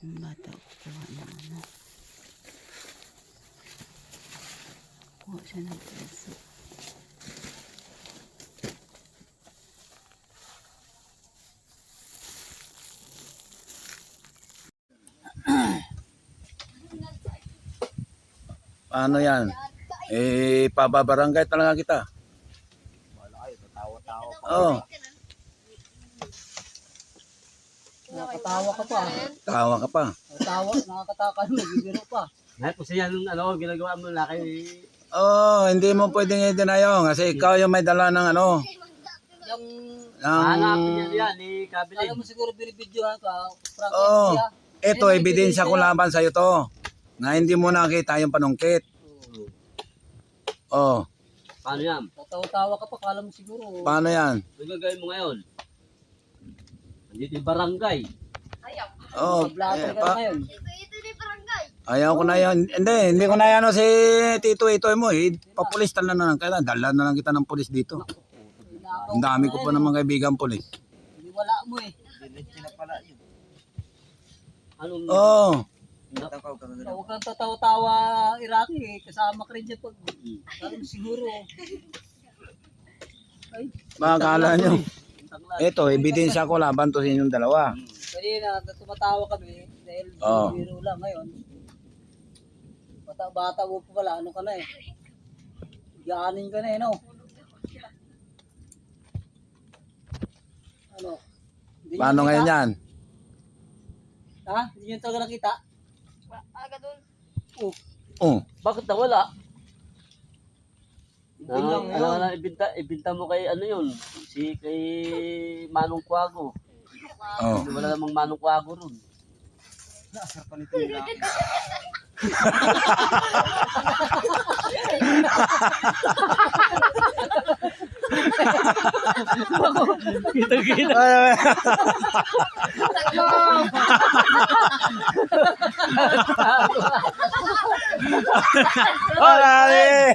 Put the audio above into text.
Yung bata kukuha ng ano. Kuha siya ng puso. Ano yan? Pababarangay talaga kita. Wala kayo, tatawa-tawa pa. Oo. Nakakatawa ka pa. Tawa ka pa. Nakakatawa ka, nagbibiro pa. Lahat po siya nung ginagawa mo na kay... Oo, hindi mo pwedeng i-deny yun kasi ikaw yung may dala ng ano. Yung, Hanapin niya Ng... yan, ni Kabilin. alam mo siguro binibidyohan ka, prank Oo. siya. Ito, ebidensya ko laban sa'yo to. Na hindi mo nakita yung panungkit. Oh, Paano yan? Tatawa-tawa ka pa, kala mo siguro. paano yan? Ano gagawin mo ngayon? Andito yung barangay. Oh, Pablato ka na ngayon. ayaw ko na yan. Hindi ko na yan si Tito ito mo. Papulis tala na lang. Kaya dala na lang kita ng pulis dito. Ang dami ko pa naman kaibigan pulis. Hindi wala mo eh. Anong... Oh, Huwag kang tatawa-tawa, Iraki eh. Kasama ka rin dyan pag, kala mo siguro. Ay, makakala nyo. Ito, ebidensya ko laban to sa inyong dalawa. kanina tumatawa kami dahil Oo. biro lang ngayon. Bata mo pa pala, ano ka na eh. Gaanin ka na eh, no? Ano? Hindi niyo Paano nakita? ngayon yan? Ha? Hindi nyo talaga nakita? Aga doon. Oh, Oh, Bakit nawala? yun lang yun. Ibinta mo kay ano yun? Si kay Manong Kwago. oh. Wala namang Manong Kwago ron. Kita-kita. Alay!